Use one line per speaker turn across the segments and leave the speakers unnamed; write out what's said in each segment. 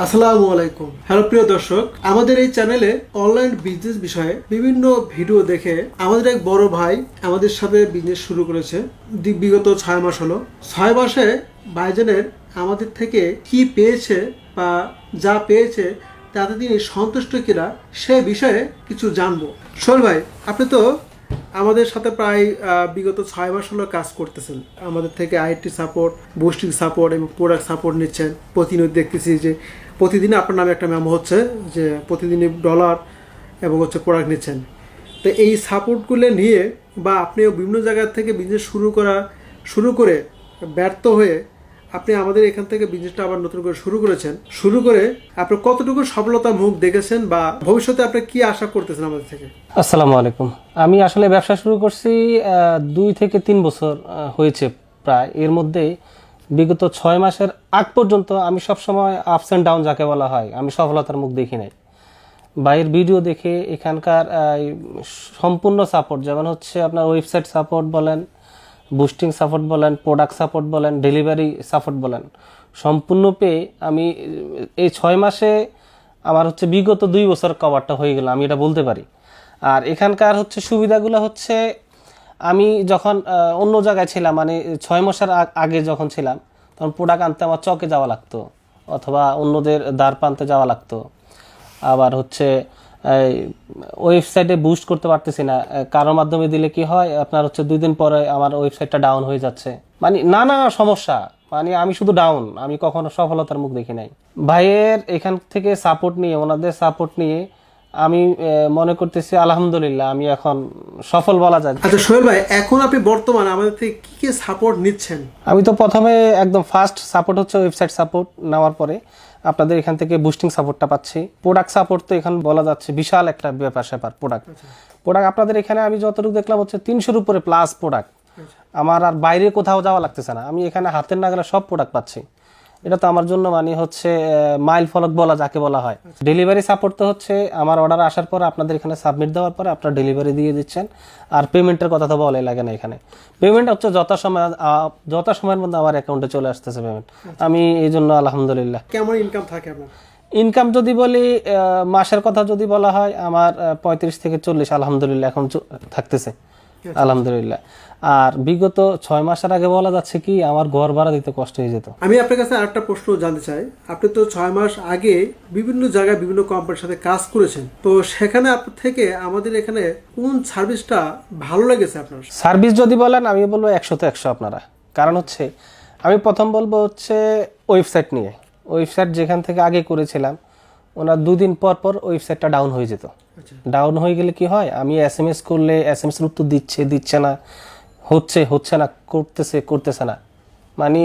আসসালামু আলাইকুম। হ্যালো প্রিয় দর্শক, আমাদের এই চ্যানেলে অনলাইন বিজনেস বিষয়ে বিভিন্ন ভিডিও দেখে আমাদের এক বড় ভাই আমাদের সাথে বিজনেস শুরু করেছে। বিগত 6 মাস হলো। 6 মাসে ভাইজানের আমাদের থেকে কি পেয়েছে বা যা পেয়েছে তাতে তিনি সন্তুষ্ট কিনা সে বিষয়ে কিছু জানবো। সোহেল ভাই, আপনি তো আমাদের সাথে প্রায় বিগত 6 মাস হলো কাজ করতেছেন। আমাদের থেকে আইটি সাপোর্ট, বুস্টিং সাপোর্ট এবং প্রোডাক্ট সাপোর্ট নিচ্ছেন। প্রতিনিয়ত দেখতেছি যে প্রতিদিন আপনার নামে একটা মেমো হচ্ছে যে প্রতিদিনই ডলার এবং প্রোডাক্ট নিচ্ছেন। তো এই সাপোর্টগুলো নিয়ে বা আপনিও বিভিন্ন জায়গা থেকে বিজনেস শুরু করে ব্যর্থ হয়ে আপনি আমাদের এখান থেকে বিজনেসটা আবার নতুন করে শুরু করে আপনি কতটুকু সফলতার মুখ দেখেছেন বা ভবিষ্যতে আপনি কি আশা করতেছেন আমাদের থেকে?
আসসালামু আলাইকুম। আমি আসলে ব্যবসা শুরু করছি 2 থেকে 3 বছর হয়েছে প্রায়। এর মধ্যে বিগত 6 মাসের আগ পর্যন্ত আমি সবসময় আপস অ্যান্ড ডাউন যাকে বলা হয়, আমি সফলতার মুখ দেখি নাই। বাইরের ভিডিও দেখে এখানকার সম্পূর্ণ সাপোর্ট, যেমন হচ্ছে আপনার ওয়েবসাইট সাপোর্ট বলেন, বুস্টিং সাপোর্ট বলেন, প্রোডাক্ট সাপোর্ট বলেন, ডেলিভারি সাপোর্ট বলেন, সম্পূর্ণ পেয়ে আমি এই 6 মাসে আমার বিগত 2 বছর কভারটা হয়ে গেল, আমি এটা বলতে পারি। আর এখানকার সুবিধাগুলো আমি যখন অন্য জায়গায় ছিলাম, মানে 6 মাসের আগে যখন ছিলাম, তখন প্রোডাক্ট আনতে আমার চকে যাওয়া লাগতো অথবা অন্যদের দ্বার প্রান্তে যাওয়া লাগতো। আবার ওয়েবসাইটে বুস্ট করতে পারতেছি না, কারোর মাধ্যমে দিলে কি হয় আপনার 2 দিন পরে আমার ওয়েবসাইটটা ডাউন হয়ে যাচ্ছে, মানে নানা সমস্যা। মানে আমি শুধু ডাউন, আমি কখনো সফলতার মুখ দেখি নাই। ভাইয়ের এখান থেকে সাপোর্ট নিয়ে, ওনাদের সাপোর্ট নিয়ে আমি মনে করতেছি আলহামদুলিল্লাহ আমি এখন সফল বলা যায়।
আচ্ছা সোহেল ভাই, এখন আপনি বর্তমানে আমাদের থেকে কি কি সাপোর্ট নিচ্ছেন?
আমি তো প্রথমে একদম ফার্স্ট সাপোর্ট ওয়েবসাইট সাপোর্ট, নেওয়ার পরে আপনাদের এখান থেকে বুস্টিং সাপোর্টটা পাচ্ছি। প্রোডাক্ট সাপোর্ট তো এখানে বলা যাচ্ছে বিশাল একটা ব্যাপার প্রোডাক্ট আপনাদের এখানে আমি যতটুকু দেখলাম 300-র উপরে প্লাস প্রোডাক্ট। আমার আর বাইরে কোথাও যাওয়া লাগতেছে না, আমি এখানে হাতের নাগালে সব প্রোডাক্ট পাচ্ছি। এটা তো আমার জন্য মানে মাইল ফলক বলা যাকে বলা হয়। ডেলিভারি সাপোর্ট তো আমার অর্ডার আসার পর আপনাদের এখানে সাবমিট দেওয়ার পরে আপনারা ডেলিভারি দিয়ে দিচ্ছেন। আর পেমেন্টের কথা তো বলাই লাগে না, এখানে পেমেন্ট যথাসময়ের মধ্যে আমার অ্যাকাউন্টে চলে আসতেছে পেমেন্ট। আমি এই জন্য আলহামদুলিল্লাহ।
কেমন ইনকাম থাকে আপনার?
ইনকাম যদি বলি, মাসের কথা যদি বলা হয়, আমার 35 থেকে 40 আলহামদুলিল্লাহ এখন থাকতেছে আলহামদুলিল্লাহ। আর বিগত 6 মাসের আগে বলা যাচ্ছে কি আমার ঘর ভাড়া দিতে কষ্ট হয়ে যেত।
আমি আপনার কাছে আরেকটা প্রশ্ন জানতে চাই। আপনি তো 6 মাস আগে বিভিন্ন জায়গায় বিভিন্ন কোম্পানির সাথে কাজ করেছেন, তো সেখানে আপনার থেকে আমাদের এখানে কোন সার্ভিসটা ভালো লেগেছে আপনার?
সার্ভিস যদি বলেন, আমি বলবো 100-তে 100 আপনারা। কারণ আমি প্রথম বলবো ওয়েবসাইট নিয়ে। ওয়েবসাইট যেখান থেকে আগে করেছিলাম, ওনার 2 দিন পর পর ওয়েবসাইটটা ডাউন হয়ে যেত। ডাউন হয়ে গেলে কি হয়, আমি SMS করলে SMS এর উত্তর দিচ্ছে না, হচ্ছে না, করতেছে না, মানে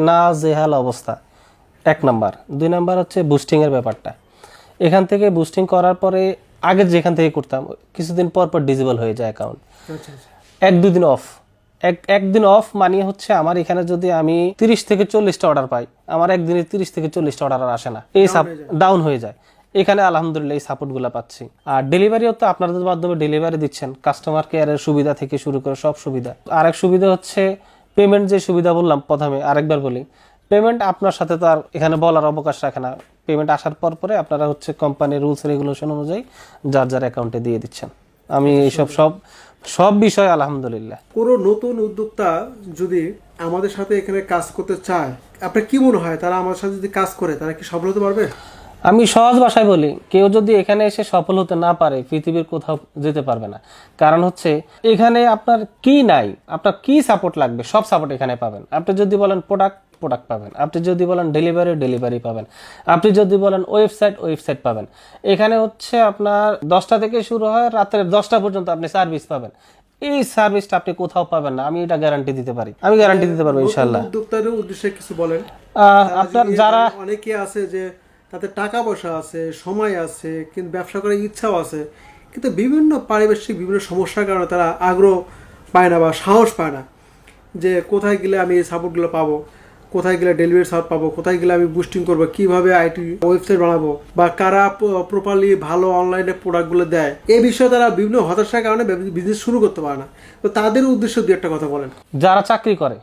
না জেহাল অবস্থা। 1 নাম্বার। 2 নাম্বার বুস্টিং এর ব্যাপারটা। এখান থেকে বুস্টিং করার পরে আগে যেখান থেকে করতাম, কিছুদিন পর পর ডিসেবল হয়ে যায় অ্যাকাউন্ট। 1-2 দিন অফ। একদিন অফ মানে আমার এখানে যদি আমি 30 থেকে 40টা অর্ডার পাই, আমার একদিনে 30 থেকে 40টা অর্ডার আর আসে না, এই ডাউন হয়ে যায়। এখানে আলহামদুলিল্লাহ এই সাপোর্টগুলো পাচ্ছি। আর ডেলিভারিও তো আপনাদের মাধ্যমে ডেলিভারি দিচ্ছেন, কাস্টমার কেয়ারের সুবিধা থেকে শুরু করে সব সুবিধা। আরেক সুবিধা পেমেন্ট, যে সুবিধা বললাম প্রথমে, আরেকবার বলি, পেমেন্ট আপনার সাথে তো আর এখানে বলার অবকাশ রাখে না। পেমেন্ট আসার পরে আপনারা কোম্পানির রুলস রেগুলেশন অনুযায়ী যার অ্যাকাউন্টে দিয়ে দিচ্ছেন। আমি এইসব সব বিষয় আলহামদুলিল্লাহ।
কোনো নতুন উদ্যোক্তা যদি আমাদের সাথে এখানে কাজ করতে চায়, আপনার কি মনে হয় তারা আমার সাথে যদি কাজ করে তারা কি সফল হতে পারবে?
আমি সহজ ভাষায় বলি, কেউ যদি এখানে এসে সফল হতে না পারে, পৃথিবীর কোথাও যেতে পারবে না। কারণ এখানে আপনার কি নাই, আপনার কি সাপোর্ট লাগবে, সব সাপোর্ট এখানে পাবেন। আপনি যদি বলেন প্রোডাক্ট পাবেন, আপনি যদি বলেন ডেলিভারি পাবেন, আপনি যদি বলেন ওয়েবসাইট পাবেন। এখানে আপনার 10টা থেকে শুরু হয়, রাত্রে 10টা পর্যন্ত আপনি সার্ভিস পাবেন। এই সার্ভিসটা আপনি কোথাও পাবেন না, আমি এটা গ্যারান্টি দিতে পারি, আমি গ্যারান্টি দিতে পারবো ইনশাআল্লাহ।
উদ্যোক্তাদের উদ্দেশ্যে কিছু বলেন।
আপনার যারা
অনেকে আছে যে তাদের টাকা পয়সা আছে, সময় আছে, কিন্তু ব্যবসা করার ইচ্ছাও আছে, কিন্তু বিভিন্ন পারিপার্শ্বিক বিভিন্ন সমস্যার কারণে তারা আগ্রহ পায় না বা সাহস পায় না যে কোথায় গেলে আমি এই সাপোর্টগুলো পাবো, কোথায় গেলে ডেলিভারি সাপোর্ট পাবো, কোথায় গেলে আমি বুস্টিং করবো, কিভাবে আইটি ওয়েবসাইট বানাবো, বা কারা প্রপারলি ভালো অনলাইনে প্রোডাক্টগুলো দেয়। এই বিষয়ে তারা বিভিন্ন হতাশার কারণে বিজনেস শুরু করতে পারে না। তো তাদের উদ্দেশ্যে 2-একটা কথা বলেন।
যারা চাকরি করে,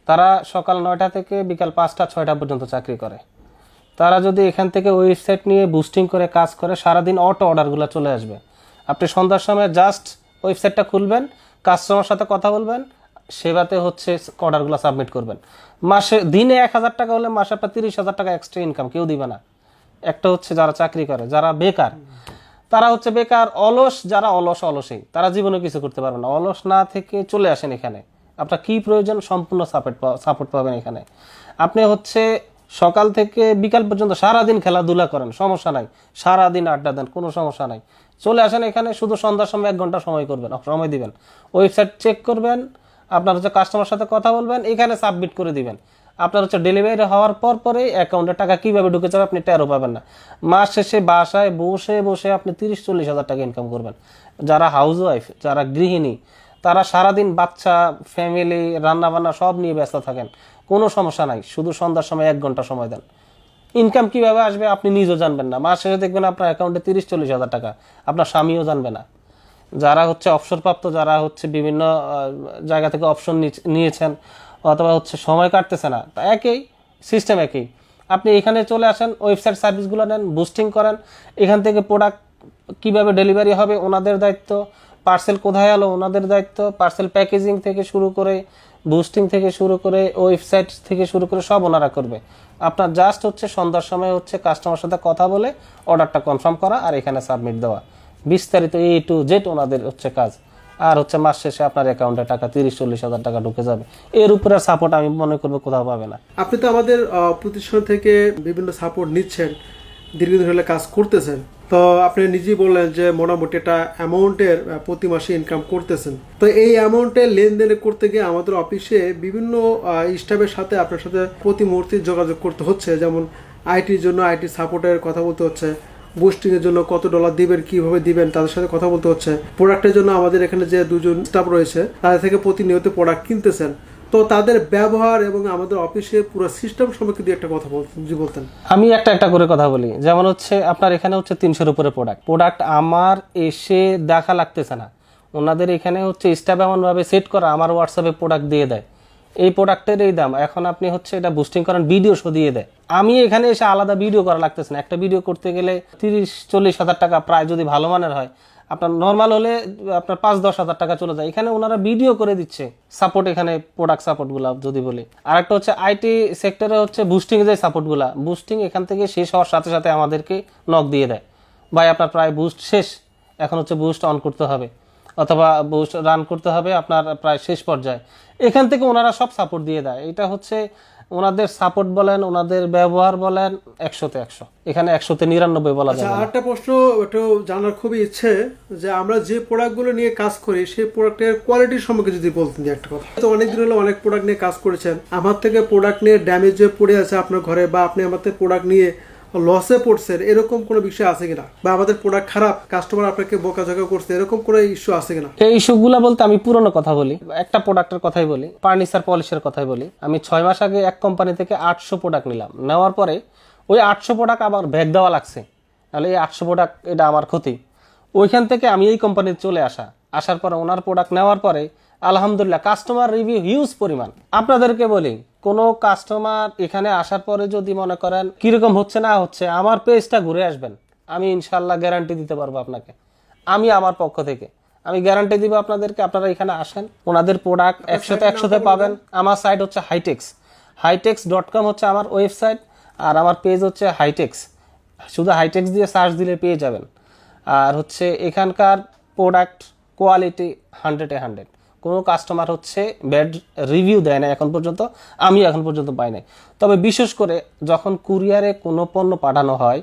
তারা সকাল 9টা থেকে বিকাল 5টা 6টা পর্যন্ত চাকরি করে। তারা যদি এখান থেকে ওয়েবসাইট নিয়ে বুস্টিং করে কাজ করে, সারাদিন অটো অর্ডারগুলো চলে আসবে। আপনি সন্ধ্যার সময় জাস্ট ওয়েবসাইটটা খুলবেন, কাস্টমার সাথে কথা বলবেন, সেবাতে হচ্ছে অর্ডারগুলো সাবমিট করবেন। দিনে 1,000 টাকা হলে মাসে আপনার 30,000 টাকা এক্সট্রা ইনকাম কেউ দিবে না। একটা হচ্ছে যারা চাকরি করে, যারা বেকার, তারা হচ্ছে বেকার, অলস, যারা অলসই, তারা জীবনে কিছু করতে পারবে না। অলস না থেকে চলে আসেন এখানে, আপনার কি প্রয়োজন সম্পূর্ণ সাপোর্ট পাবেন এখানে। আপনি হচ্ছে সকাল থেকে বিকাল পর্যন্ত সারাদিন খেলাধুলা করেন, সমস্যা নাই, সারাদিন আড্ডা দেন, কোনো সমস্যা নাই, চলে আসেন এখানে। শুধু সন্ধ্যার সময় 1 ঘন্টা সময় দিবেন, ওয়েবসাইট চেক করবেন, আপনার হচ্ছে কাস্টমার সাথে কথা বলবেন, এখানে সাবমিট করে দিবেন। আপনার হচ্ছে ডেলিভারি হওয়ার পরে অ্যাকাউন্টে টাকা কিভাবে ঢুকে যাবে আপনি টেরও পাবেন না। মাস শেষে বাসায় বসে আপনি 30-40 হাজার টাকা ইনকাম করবেন। যারা হাউস ওয়াইফ, যারা গৃহিণী, তারা সারাদিন বাচ্চা, ফ্যামিলি, রান্নাবান্না সব নিয়ে ব্যস্ত থাকেন, কোনো সমস্যা নাই, শুধু সন্ধ্যার সময় 1 ঘন্টা সময় দেন। ইনকাম কিভাবে আসবে আপনি নিজেও জানবেন না, মাস শেষে দেখবেন আপনার অ্যাকাউন্টে 30-40 হাজার টাকা, আপনার স্বামীও জানবে না। যারা হচ্ছে অবসরপ্রাপ্ত, যারা হচ্ছে বিভিন্ন জায়গা থেকে অপশন নিয়েছেন অথবা হচ্ছে সময় কাটতেছে না, তা সিস্টেম একই। আপনি এখানে চলে আসেন, ওয়েবসাইট সার্ভিসগুলো নেন, বুস্টিং করেন, এখান থেকে প্রোডাক্ট কিভাবে ডেলিভারি হবে ওনাদের দায়িত্ব, পার্সেল কোথায় এলো ওনাদের দায়িত্ব, পার্সেল প্যাকেজিং থেকে শুরু করে, বুস্টিং থেকে শুরু করে, ওয়েবসাইট থেকে শুরু করে সব ওনারা করবে। আপনার জাস্ট হচ্ছে সন্ধ্যার সময় হচ্ছে কাস্টমার সাথে কথা বলে অর্ডারটা কনফার্ম করা আর এখানে সাবমিট দেওয়া, বিস্তারিত A to Z ওনাদের হচ্ছে কাজ। আর হচ্ছে মাস শেষে আপনার অ্যাকাউন্টে টাকা 30-40 হাজার টাকা ঢুকে যাবে। এর উপরে সাপোর্ট আমি মনে করবো কোথাও পাবে না।
আপনি তো আমাদের প্রতিষ্ঠান থেকে বিভিন্ন সাপোর্ট নিচ্ছেন, দীর্ঘদিন হলে কাজ করতেছেন, তো আপনি নিজেই বললেন যে মোটামুটি একটা অ্যামাউন্টের প্রতি মাসে ইনকাম করতেছেন। তো এই অ্যামাউন্টের লেনদেন করতে গিয়ে আমাদের অফিসে বিভিন্ন স্টাফের সাথে আপনার সাথে প্রতি মুহূর্তে যোগাযোগ করতে হচ্ছে। যেমন আইটির জন্য আইটি সাপোর্টের কথা বলতে হচ্ছে, বুস্টিং এর জন্য কত ডলার দিবেন, কিভাবে দিবেন, তাদের সাথে কথা বলতে হচ্ছে। প্রোডাক্টের জন্য আমাদের এখানে যে 2জন স্টাফ রয়েছে, তাদের থেকে প্রতিনিয়ত প্রোডাক্ট কিনতেছেন। তো তাদের ব্যবহার এবং আমাদের অফিসে পুরো সিস্টেম সম্পর্কে দিয়ে একটা কথা বলতেন।
আমি একটা করে কথা বলি। যেমন হচ্ছে আপনার এখানে হচ্ছে 300-এর উপরে প্রোডাক্ট আমার এসে দেখা লাগতেছে না, ওনাদের এখানে হচ্ছে স্টাফ এমনভাবে সেট করা, আমার হোয়াটসঅ্যাপে প্রোডাক্ট দিয়ে দেয়, এই প্রোডাক্টের এই দাম, এখন আপনি হচ্ছে এটা বুস্টিং করেন, ভিডিও শো দিয়ে দেয়। আমি এখানে এসে আলাদা ভিডিও করা লাগতেছে না। একটা ভিডিও করতে গেলে 30-40 হাজার টাকা প্রায়, যদি ভালো মানের হয়। আপনার নর্মাল হলে আপনার 5-10 হাজার টাকা চলে যায়, এখানে ওনারা ভিডিও করে দিচ্ছে। সাপোর্ট এখানে প্রোডাক্ট সাপোর্টগুলো যদি বলি, আর একটা হচ্ছে আইটি সেক্টরে হচ্ছে বুস্টিং যে সাপোর্টগুলা, বুস্টিং এখান থেকে শেষ হওয়ার সাথে সাথে আমাদেরকে নক দিয়ে দেয়, ভাই আপনার প্রায় বুস্ট শেষ, এখন হচ্ছে বুস্ট অন করতে হবে অথবা বুস্ট রান করতে হবে, আপনার প্রায় শেষ পর্যায়ে। এখান থেকে ওনারা সব সাপোর্ট দিয়ে দেয়। এটা হচ্ছে ওনাদের সাপোর্ট বলেন, ওনাদের ব্যবহার বলেন, 100-তে 100, এখানে 100-তে 99 বলা যায়।
আরেকটা প্রশ্ন একটু জানার খুবই ইচ্ছে, যে আমরা যে প্রোডাক্টগুলো নিয়ে কাজ করি সেই প্রোডাক্টের কোয়ালিটির সম্পর্কে যদি বলতেন যে একটা কথা। তো অনেকদিন হলো অনেক প্রোডাক্ট নিয়ে কাজ করেছেন, আমার থেকে প্রোডাক্ট নিয়ে ড্যামেজ হয়ে পড়ে আছে আপনার ঘরে, বা আপনি আমার থেকে প্রোডাক্ট নিয়ে লসে পড়ছেন, এরকম কোনো বিষয় আছে কিনা, বা আমাদের প্রোডাক্ট খারাপ, কাস্টমার আপনাকে বোকাঝোকা করছে, এরকম কোনো ইস্যু আছে কিনা?
এই ইস্যুগুলা বলতে আমি পুরনো কথা বলি, একটা প্রোডাক্টের কথাই বলি, ফার্নিচার পলিশের কথাই বলি। আমি 6 মাস আগে এক কোম্পানি থেকে 800 প্রোডাক্ট নিলাম, নেওয়ার পরে ওই 800 প্রোডাক্ট আবার ব্যাক দেওয়া লাগছে, তাহলে এই 800 প্রোডাক্ট এটা আমার ক্ষতি। ওইখান থেকে আমি এই কোম্পানিতে চলে আসার পরে ওনার প্রোডাক্ট নেওয়ার পরে আলহামদুলিল্লাহ কাস্টমার রিভিউ হিউজ পরিমাণ। আপনাদেরকে বলি, কোনো কাস্টমার এখানে আসার পরে যদি মনে করেন কিরকম হচ্ছে না হচ্ছে, আমার পেজটা ঘুরে আসবেন, আমি ইনশাল্লাহ গ্যারান্টি দিতে পারবো আপনাকে। আমি আমার পক্ষ থেকে আমি গ্যারান্টি দিব আপনাদেরকে, আপনারা এখানে আসেন, ওনাদের প্রোডাক্ট 100-তে 100-তে পাবেন। আমার সাইট হচ্ছে হাইটেক্স.com হচ্ছে আমার ওয়েবসাইট, আর আমার পেজ হচ্ছে হাইটেক্স, শুধু হাইটেক্স দিয়ে সার্চ দিলে পেয়ে যাবেন। আর হচ্ছে এখানকার প্রোডাক্ট কোয়ালিটি 100-এ 100, কোনো কাস্টমার হচ্ছে ব্যাড রিভিউ দেয় না এখন পর্যন্ত, আমি এখন পর্যন্ত পাই নাই। তবে বিশেষ করে যখন কুরিয়ারে কোনো পণ্য পাঠানো হয়,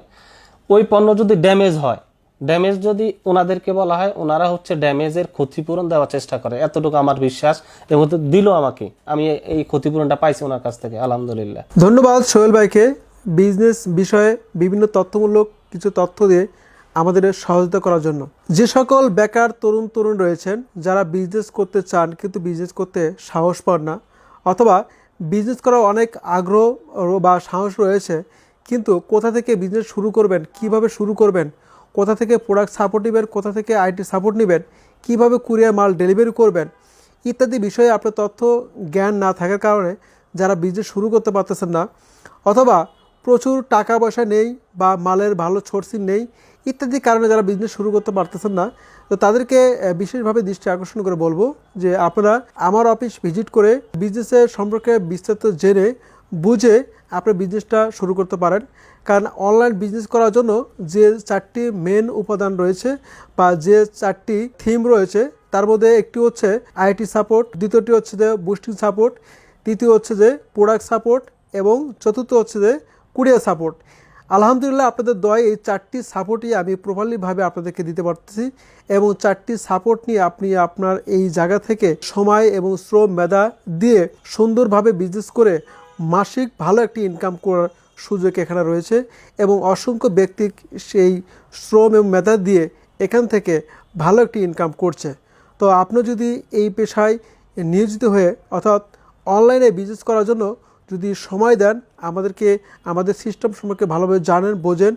ওই পণ্য যদি ড্যামেজ হয়, ড্যামেজ যদি ওনাদেরকে বলা হয়, ওনারা হচ্ছে ড্যামেজের ক্ষতিপূরণ দেওয়ার চেষ্টা করে, এতটুকু আমার বিশ্বাস। এর মধ্যে দিল আমাকে, আমি এই ক্ষতিপূরণটা পাইছি ওনার কাছ থেকে, আলহামদুলিল্লাহ।
ধন্যবাদ সোহেল ভাইকে বিজনেস বিষয়ে বিভিন্ন তথ্যমূলক কিছু তথ্য দিয়ে আমাদের সহযোগিতা করার জন্য। যে সকল বেকার তরুণ রয়েছেন যারা বিজনেস করতে চান কিন্তু বিজনেস করতে সাহস পান না, অথবা বিজনেস করার অনেক আগ্রহ বা সাহস রয়েছে, কিন্তু কোথা থেকে বিজনেস শুরু করবেন, কিভাবে শুরু করবেন, কোথা থেকে প্রোডাক্ট সাপোর্ট নেবেন, কোথা থেকে আইটি সাপোর্ট নেবেন, কিভাবে কুরিয়ার মাল ডেলিভারি করবেন ইত্যাদি বিষয়ে আপনার তথ্য জ্ঞান না থাকার কারণে যারা বিজনেস শুরু করতে পারতেছেন না, অথবা প্রচুর টাকা পয়সা নেই বা মালের ভালো সোর্সিং নেই ইত্যাদি কারণে যারা বিজনেস শুরু করতে পারতেছেন না, তো তাদেরকে বিশেষভাবে দৃষ্টি আকর্ষণ করে বলবো যে আপনারা আমার অফিস ভিজিট করে বিজনেসের সম্পর্কে বিস্তারিত জেনে বুঝে আপনার বিজনেসটা শুরু করতে পারেন। কারণ অনলাইন বিজনেস করার জন্য যে 4টি মেন উপাদান রয়েছে বা যে 4টি থিম রয়েছে তার মধ্যে একটি হচ্ছে আইটি সাপোর্ট, দ্বিতীয়টি হচ্ছে যে বুস্টিং সাপোর্ট, তৃতীয় হচ্ছে যে প্রোডাক্ট সাপোর্ট এবং চতুর্থ হচ্ছে যে কুরিয়ার সাপোর্ট। আলহামদুলিল্লাহ আপনাদের দয়ায় এই 4টি সাপোর্টই আমি প্রপারলিভাবে আপনাদেরকে দিতে পারতেছি এবং 4টি সাপোর্ট নিয়ে আপনি আপনার এই জায়গা থেকে সময় এবং শ্রম মেধা দিয়ে সুন্দরভাবে বিজনেস করে মাসিক ভালো একটি ইনকাম করার সুযোগ এখানে রয়েছে এবং অসংখ্য ব্যক্তি সেই শ্রম এবং মেধা দিয়ে এখান থেকে ভালো একটি ইনকাম করছে। তো আপনি যদি এই পেশায় নিয়োজিত হয়ে অর্থাৎ অনলাইনে বিজনেস করার জন্য যদি সময় দেন, আমাদেরকে আমাদের সিস্টেম সম্পর্কে ভালোভাবে জানেন বোঝেন,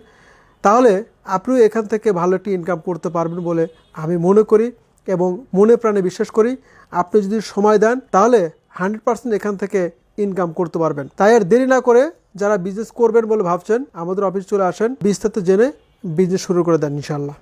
তাহলে আপনিও এখান থেকে ভালো একটি ইনকাম করতে পারবেন বলে আমি মনে করি এবং মনে প্রাণে বিশ্বাস করি। আপনি যদি সময় দেন তাহলে 100% এখান থেকে ইনকাম করতে পারবেন। তাই আর দেরি না করে যারা বিজনেস করবেন বলে ভাবছেন আমাদের অফিস চলে আসেন, বিস্তারিত জেনে বিজনেস শুরু করে দেন ইনশাআল্লাহ।